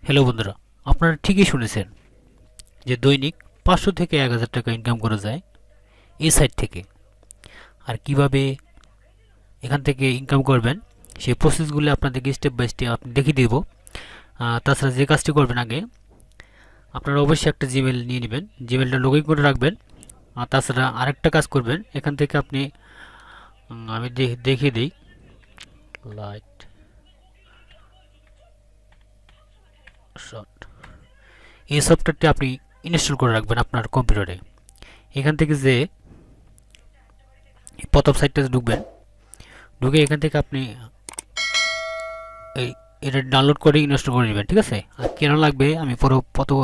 Hello বন্ধুরা, আপনারা ঠিকই শুনেছেন যে দৈনিক 500 থেকে 1000 টাকা ইনকাম করা যায় এই সাইট থেকে। আর কিভাবে এখান থেকে ইনকাম করবেন সেই প্রসেসগুলো আপনাদেরকে স্টেপ বাই স্টেপ আপনি দেখিয়ে দেব। তাছাড়া যে কাজটি করবেন আগে আপনারা অবশ্যই একটা জিমেল নিয়ে নেবেন, জিমেলটা লগ ইন করে রাখবেন। আর তাছাড়া আরেকটা কাজ করবেন, এখান থেকে আপনি আমি দেখিয়ে দিই। লাইট শট, এই সফটওয়্যারটি আপনি ইনস্টল করে রাখবেন আপনার কম্পিউটারে। এখান থেকে যে প্রথম সাইটটাতে ঢুকবেন, ঢুকে এখান থেকে আপনি এই এটা ডাউনলোড করে ইনস্টল করে নেবেন, ঠিক আছে? আর কেন লাগবে আমি প্রথম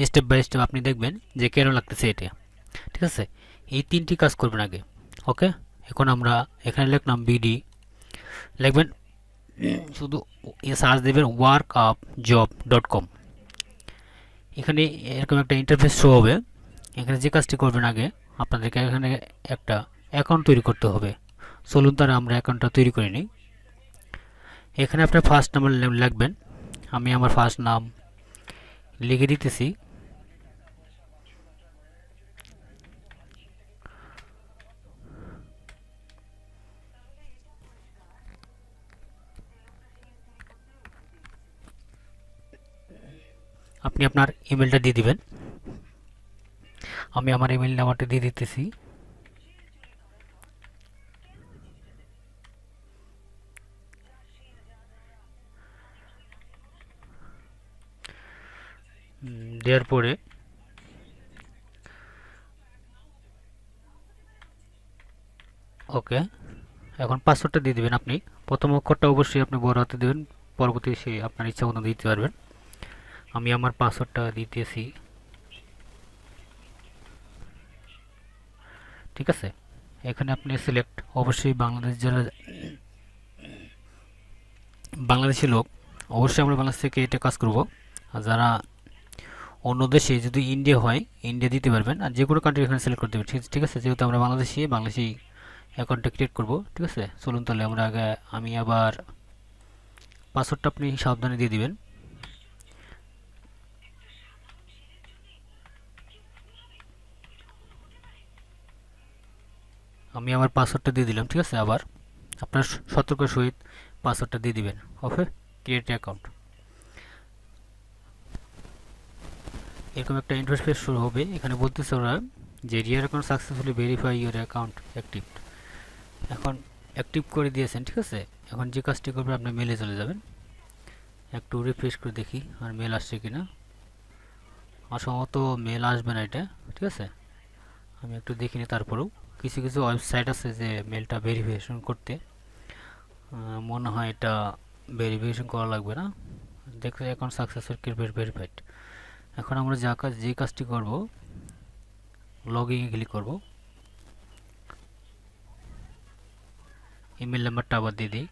স্টেপ বাই স্টেপ আপনি দেখবেন যে কেন লাগতেছে এটা, ঠিক আছে? এই তিনটি কাজ করবেন আগে। ওকে, এখন আমরা এখানে লিখলাম বিডি, লিখবেন শুধু সার্চ দেবেন workupjob.com। এখানে এরকম একটা ইন্টারফেস শো হবে। এখানে যে কাজটি করবেন আগে আপনাদেরকে এখানে একটা অ্যাকাউন্ট তৈরি করতে হবে। চলুন তারা আমরা অ্যাকাউন্টটা তৈরি করে নিই। এখানে আপনার ফার্স্ট নাম লিখবেন, আমি আমার ফার্স্ট নাম লিখে দিতেছি। আপনি আপনার ইমেলটা দিয়ে দিবেন, আমি আমার ইমেল নাম্বারটা দিয়ে দিতেছি। দেওয়ার পরে ওকে, এখন পাসওয়ার্ডটা দিয়ে দিবেন। আপনি প্রথম অক্ষরটা অবশ্যই আপনি বড় হাতে দেবেন, পরবর্তী সে আপনার ইচ্ছা মতো দিতে পারবেন। আমি আমার পাসওয়ার্ডটা দিতেছি, ঠিক আছে? এখানে আপনি সিলেক্ট, অবশ্যই বাংলাদেশ যারা বাংলাদেশি লোক, অবশ্যই আমরা বাংলাদেশ থেকে এটা কাজ করব। আর যারা অন্য দেশে যদি ইন্ডিয়া হয়, ইন্ডিয়া দিতে পারবেন। আর যে কোনো কান্ট্রি এখানে সিলেক্ট করতে পারবেন, ঠিক আছে? যেহেতু আমরা বাংলাদেশি অ্যাকাউন্টটা ক্রিয়েট করব, ঠিক আছে? চলুন তাহলে আমরা আগে আমি আবার পাসওয়ার্ডটা আপনি সাবধানে দিয়ে দিবেন। আমি আমার পাসওয়ার্ডটা দিয়ে দিলাম, ঠিক আছে? আবার আপনার সতর্কের সহিত পাসওয়ার্ডটা দিয়ে দিবেন। Okay, create account. এরকম একটা ইন্টারফেস শুরু হবে। এখানে বলতেছে ওরা যে রিয়ার account successfully verify your account active. এখন অ্যাক্টিভ করে দিয়েছেন, ঠিক আছে? এখন যে কাজটি করবেন আপনি মেলে চলে যাবেন, একটু রিফ্রেশ করে দেখি আর মেল আসছে কিনা। আমার সম্ভবত মেল আসবে না এটা, ঠিক আছে? আমি একটু দেখিনি। তারপরেও কিছু কিছু ওয়েবসাইট আছে যে মেলটা ভেরিফিকেশন করতে মনে হয় এটা ভেরিফিকেশন করা লাগবে না। দেখতে অ্যাকাউন্ট সাকসেসফুল ভেরিফাইড। এখন আমরা যে কাজটি করব, লগ ইনে ক্লিক করব। ইমেল নাম্বারটা আবার দিয়ে দিই।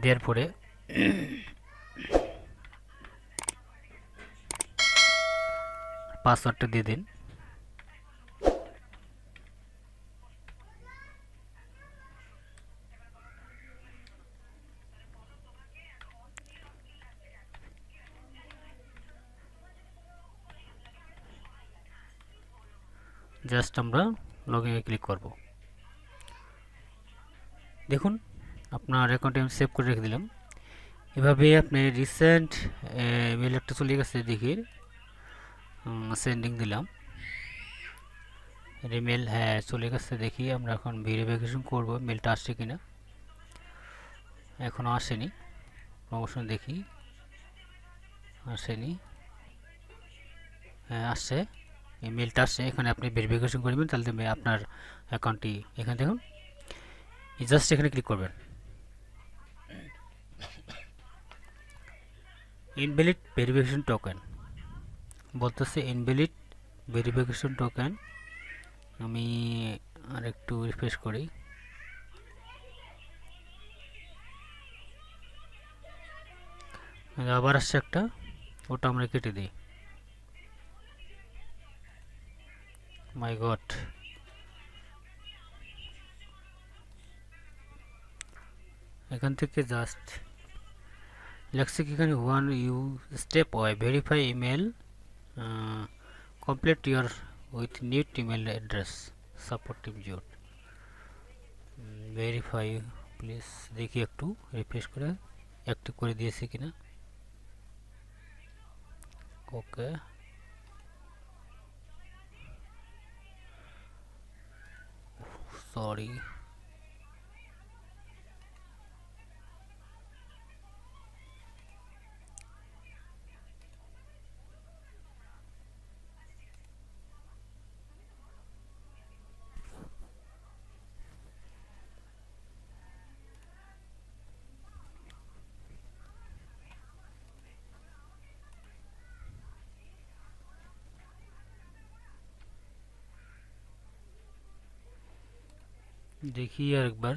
দেওয়ার পরে পাসওয়ার্ডটা দিয়ে দিন। জাস্ট আমরা লগ ইনে ক্লিক করব। দেখুন আপনার অ্যাকাউন্টে আমি সেভ করে রেখে দিলাম। এভাবে আপনি রিসেন্ট মেল একটা চলে গেছে, দেখি সেন্ডিং দিলাম ইমেল। হ্যাঁ চলে গেছে, দেখি আমরা এখন ভেরিফিকেশন করব মেলটা আসছে কিনা। এখনও আসেনি, প্রমোশন দেখি, আসেনি। হ্যাঁ আসছে, এই মেলটা আসছে। এখানে আপনি ভেরিফিকেশন করবেন, তাহলে আপনার অ্যাকাউন্টটি এখানে দেখুন, জাস্ট এখানে ক্লিক করবেন। ইনভ্যালিড ভেরিফিকেশন টোকেন বলতেছে, ইনভ্যালিড ভেরিফিকেশন টোকেন। আমি আর একটু রিফ্রেশ করি। আবার আসছে একটা, ওটা আমরা কেটে দিই। মাই গড, এখান থেকে জাস্ট লেখছে কি এখানে one you step why verify email complete your with need email address support team your verify please দেখি একটু রিফ্রেশ করে অ্যাক্টিভ করে দিয়েছে কিনা ওকে সরি দেখি আর একবার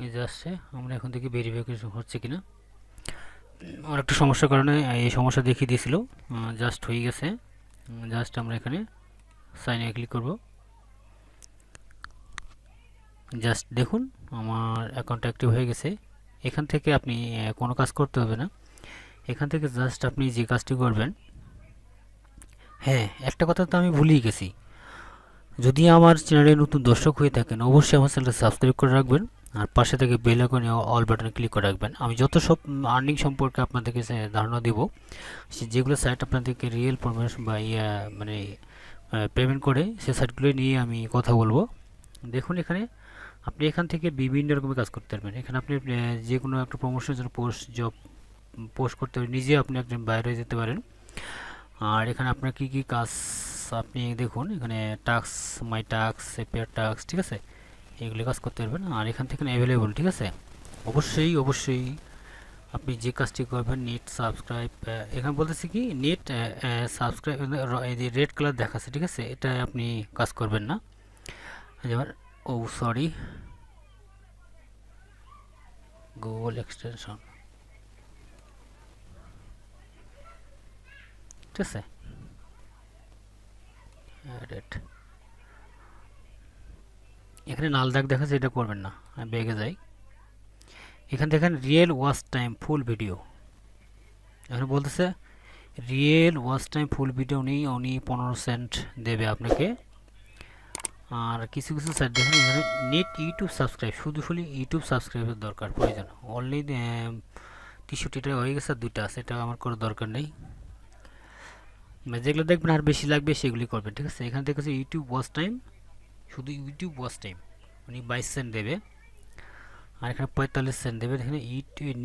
এই যে আসছে আমরা এখন দেখি ভেরিফিকেশন হচ্ছে কিনা আমার একটা সমস্যার কারণে এই সমস্যা দেখিয়ে দিয়েছিল জাস্ট হয়ে গেছে জাস্ট আমরা এখানে সাইনে ক্লিক করব জাস্ট দেখুন আমার অ্যাকাউন্ট অ্যাক্টিভ হয়ে গেছে এখান থেকে আপনি কোনো কাজ করতে হবে না এখান থেকে জাস্ট আপনি যে কাজটি করবেন হ্যাঁ একটা কথা তো আমি ভুলেই গেছি যদি আমার চ্যানেলে নতুন দর্শক হয়ে থাকেন অবশ্যই আমার চ্যানেলটা সাবস্ক্রাইব করে রাখবেন আর পাশে থেকে বেল আইকনে অল বাটনে ক্লিক করে রাখবেন আমি যত সব আর্নিং সম্পর্কে আপনাদেরকে ধারণা দেব যেগুলো সাইট আপনাদেরকে রিয়েল প্রমোশন বা মানে পেমেন্ট করে সে সাইটগুলো নিয়ে আমি কথা বলবো দেখুন এখানে আপনি এখান থেকে বিভিন্ন রকমের কাজ করতে পারবেন এখানে আপনি যে কোনো একটা প্রমোশনের জন্য জব পোস্ট করতে পারেন নিজে আপনি একজন বাইরে যেতে পারেন আর এখানে আপনার কি কি কাজ আপনি দেখুন এখানে টাস্ক মাই টাস্ক এপিআর টাস্ক ঠিক আছে এগুলো কাজ করতে পারবেন আর এখান থেকে অ্যাভেলেবল ঠিক আছে অবশ্যই আপনি যে কাজটি করবেন নেট সাবস্ক্রাইব এখানে বলতেছি কি নেট সাবস্ক্রাইব এই যে রেড কালার দেখাচ্ছে ঠিক আছে এটা আপনি কাজ করবেন না এবার ও সরি গুগল এক্সটেনশন ঠিক আছে এখানে লাল দাগ দেখাচ্ছে এটা করবেন না আমি বেগে যাই এখানে দেখেন real watch time full video এখানে বলতেছে real watch time full video উনি 15 সেন্ট দেবে আপনাকে আর কিছু কিছু সাইট দেখেন এখানে নেট ইউটিউব সাবস্ক্রাইব শুধু ইউটিউব সাবস্ক্রাইবের দরকার প্রয়োজন অনলি 63 টাকা হয়ে গেছে দুইটা আছে এটা আমার কোনো দরকার নেই যেগুলো দেখবেন আর বেশি লাগবে সেগুলি করবেন ঠিক আছে এখানে দেখেছে ইউটিউব ওয়াচ টাইম শুধু ইউটিউব ওয়াচ টাইম উনি 22 সেন্ট দেবে আর এখানে 45 সেন্ট দেবে এখানে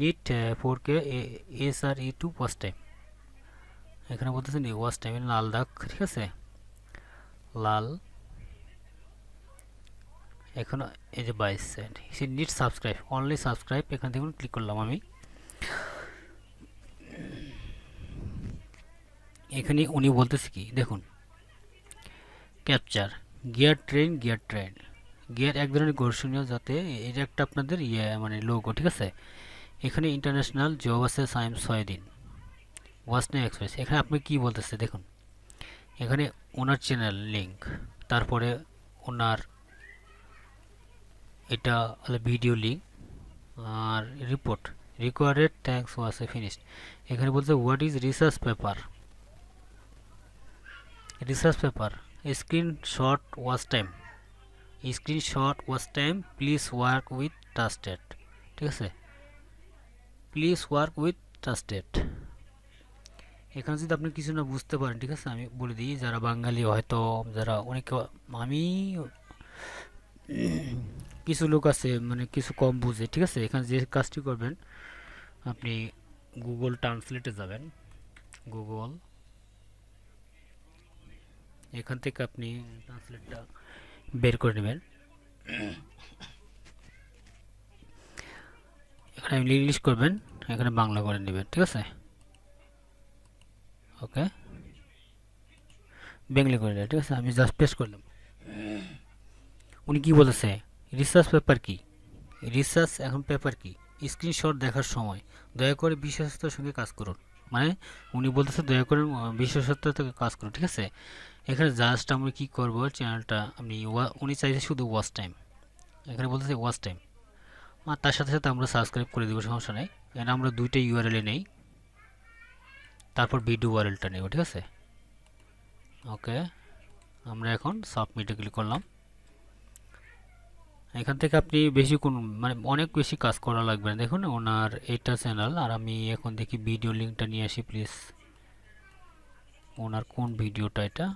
need 4K SR YouTube watch time এখানে বলতেছে ওয়াচ টাইম লাল দাগ ঠিক আছে লাল এখন এই যে 22 সেন্ট সে নিট সাবস্ক্রাইব অনলি সাবস্ক্রাইব এখান থেকে ক্লিক করলাম আমি এখানে উনি বলতেছে কি দেখুন ক্যাপচার গিয়ার ট্রেন গিয়ার এক ধরনের ঘর্ষণীয় যাতে এটা একটা আপনাদের মানে লোগো ঠিক আছে এখানে ইন্টারন্যাশনাল জব আছে 6 দিন ওয়াচ টাইম এক্সপ্রেস এখানে আপনি কি বলতেছে দেখুন এখানে ওনার চ্যানেল লিংক তারপরে ওনার এটা হলো ভিডিও লিংক আর report required thanks was finished এখানে বলছে what is research paper screenshot watch time please work with trusted ঠিক আছে এখানে যদি আপনি কিছু না বুঝতে পারেন ঠিক আছে আমি বলে দিই যারা বাঙালি হয়তো যারা অনেকে আমি কিছু লোক আছে মানে কিছু কম বুঝে ঠিক আছে এখানে যে কাজটি করবেন আপনি গুগল ট্রান্সলেটে যাবেন গুগল এখান থেকে আপনি ট্রান্সলেটটা বের করে নেবেন এখানে ইংলিশ করবেন এখানে বাংলা করে নেবেন ঠিক আছে ওকে বেঙ্গলি করে নেবেন ঠিক আছে আমি জাস্ট পেস্ট করলাম উনি কি বলেছে রিসার্চ পেপার কি রিসার্চ এখন পেপার কি স্ক্রিনশট দেখার সময় দয়া করে বিশ্বস্ততার সঙ্গে কাজ করুন মানে উনি বলতেছে দয়া করে বিশেষত্ব থেকে কাজ করুন, ঠিক আছে। এখানে জাস্ট আমরা কি করব, চ্যানেলটা আপনি উনি চাইছে শুধু ওয়াচ টাইম, এখানে বলতেছে ওয়াচ টাইম, আর তার সাথে সাথে আমরা সাবস্ক্রাইব করে দেবো, সমস্যা নেই। এখানে আমরা দুইটা ইউআরএল নেই, তারপর ভিডিও ইউআরএলটা নেব, ঠিক আছে। ওকে, আমরা এখন সাবমিটে ক্লিক করলাম। এখান থেকে আপনি বেশি কোন মানে অনেক বেশি কাজ করা লাগবে না। দেখুন ওনার এটা চ্যানেল, আর আমি এখন দেখি ভিডিও লিঙ্কটা নিয়ে আসি প্লিজ। ওনার কোন ভিডিওটা এটা,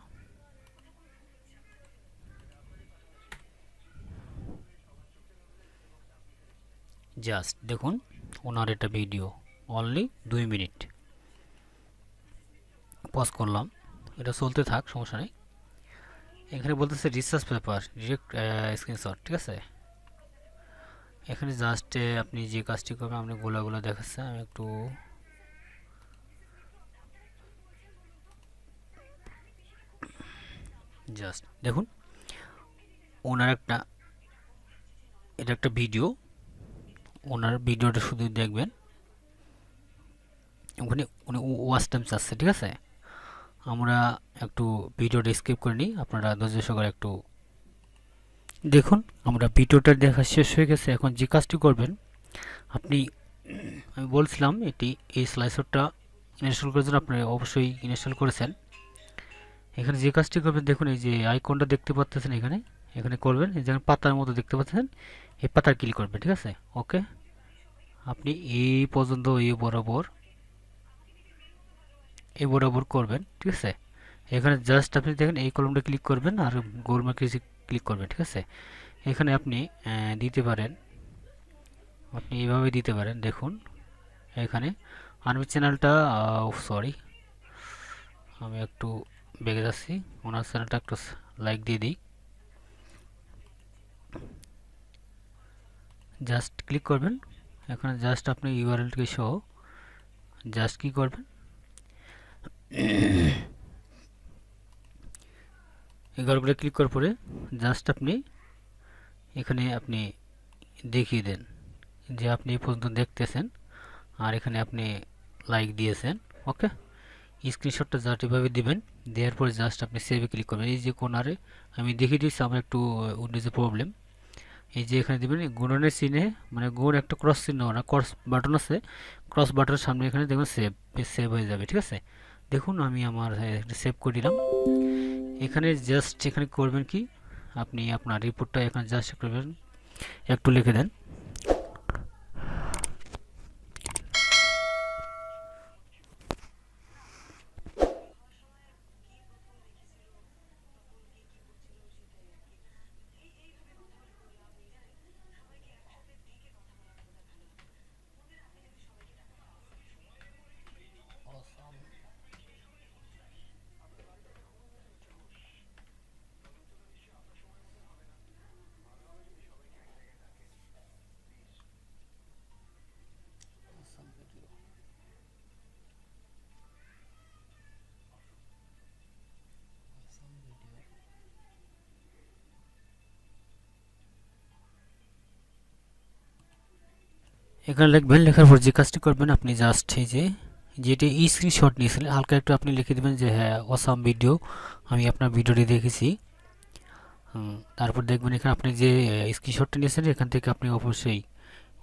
জাস্ট দেখুন ওনার এটা ভিডিও অনলি 2 মিনিট। পজ করলাম, এটা চলতে থাক, সমস্যা নেই। এখানে বলতেছে রিসার্চ পেপার ডিরেক্ট স্ক্রিনশট, ঠিক আছে। এখানে জাস্ট আপনি যে কাজটি করবেন, আপনি গোলাগুলো দেখাচ্ছে, আমি একটু জাস্ট দেখুন ওনার এটা একটা ভিডিও, ওনার ভিডিওটা শুধু দেখবেন। ওখানে উনি ওয়াচ টাইম চাচ্ছে, ঠিক আছে। আমরা একটু ভিডিওটা স্কিপ করে নিই, আপনারা ধৈর্য সহকারে একটু দেখুন। আমরা ভিডিওটা দেখা শেষ হয়ে গেছে। এখন যে কাজটি করবেন আপনি, আমি বলছিলাম এই স্লাইসারটা ইনস্টল করার জন্য আপনি অবশ্যই ইনস্টল করেছেন। এখানে যে কাজটি করবেন, দেখুন এই যে আইকনটা দেখতে পাচ্ছেন, এখানে করবেন, এই যেমন পাতার মতো দেখতে পাচ্ছেন, এই পাতার ক্লিক করবেন, ঠিক আছে। ওকে, আপনি এই পর্যন্ত এই বরাবর করবেন, ঠিক আছে। এখানে জাস্ট আপনি দেখেন এই কলমটা ক্লিক করবেন আর গোল মার্কে ক্লিক করবেন, ঠিক আছে। এখানে আপনি দিতে পারেন, আপনি এইভাবে দিতে পারেন। দেখুন এখানে আমি চ্যানেলটা, সরি আমি একটু বেগে যাচ্ছি, ওনার চ্যানেলটা একটু লাইক দিয়ে দিই। জাস্ট ক্লিক করবেন, এখানে জাস্ট আপনি ইউআরএলকে সহ জাস্ট কি করবেন, এগারো করে ক্লিক করার পরে জাস্ট আপনি এখানে আপনি দেখিয়ে দেন যে আপনি এই পর্যন্ত দেখতেছেন, আর এখানে আপনি লাইক দিয়েছেন। ওকে, স্ক্রিনশটটা জাস্ট এভাবে দিবেন, দেওয়ার পরে জাস্ট আপনি সেভে ক্লিক করবেন। এই যে কোনারে আমি দেখিয়ে দিচ্ছি, আমার একটু উইন্ডোজে প্রবলেম। এই যে এখানে দেবেন গুণনের চিহ্নে, মানে গুণ একটা ক্রস চিহ্ন না, ক্রস বাটন আছে, ক্রস বাটনের সামনে এখানে দেখবেন সেভ হয়ে যাবে, ঠিক আছে। দেখুন আমি আমার সেভ করে দিলাম। এখানে জাস্ট এখানে করবেন কি, আপনি আপনার রিপোর্টটা এখানে জাস্ট করবেন, একটু লিখে দেন। এখানে লিখবেন, লেখার পর যে কাজটি করবেন আপনি জাস্ট এই যে যেটি স্ক্রিনশট নিয়েছিলেন হালকা একটু আপনি লিখে দেবেন যে হ্যাঁ অসাম ভিডিও, আমি আপনার ভিডিওটি দেখেছি। তারপর দেখবেন এখানে আপনি যে স্ক্রিনশটটা নিয়েছেন এখান থেকে আপনি অবশ্যই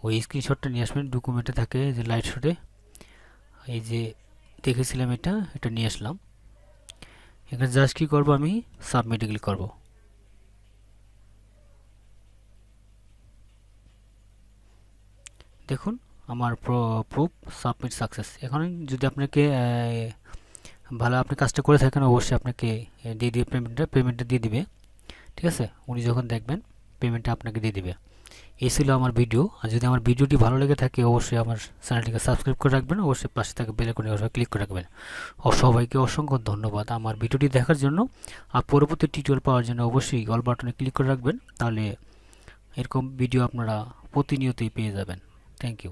ওই স্ক্রিনশটটা নিয়ে আসবেন। ডকুমেন্টে থাকে যে লাইট শটে এই যে দেখেছিলাম এটা নিয়ে আসলাম। এখানে জাস্ট কি করব, আমি সাবমিটে ক্লিক করব। দেখুন আমার প্রুফ সাবমিট সাকসেস। এখন যদি আপনাকে ভালো আপনি কাজটা করে থাকেন অবশ্যই আপনাকে দিয়ে দিয়ে পেমেন্টটা দিয়ে দিবে, ঠিক আছে। উনি যখন দেখবেন পেমেন্টটা আপনাকে দিয়ে দিবে। এই ছিল আমার ভিডিও। আর যদি আমার ভিডিওটি ভালো লেগে থাকে অবশ্যই আমার চ্যানেলটিকে সাবস্ক্রাইব করে রাখবেন, অবশ্যই পাশে থাকা বেল আইকনে অবশ্যই ক্লিক করে রাখবেন। সবাইকে অসংখ্য ধন্যবাদ আমার ভিডিওটি দেখার জন্য। আর পরবর্তী টিউটোরিয়াল পাওয়ার জন্য অবশ্যই অল বাটনে ক্লিক করে রাখবেন, তাহলে এরকম ভিডিও আপনারা প্রতিনিয়তই পেয়ে যাবেন। Thank you.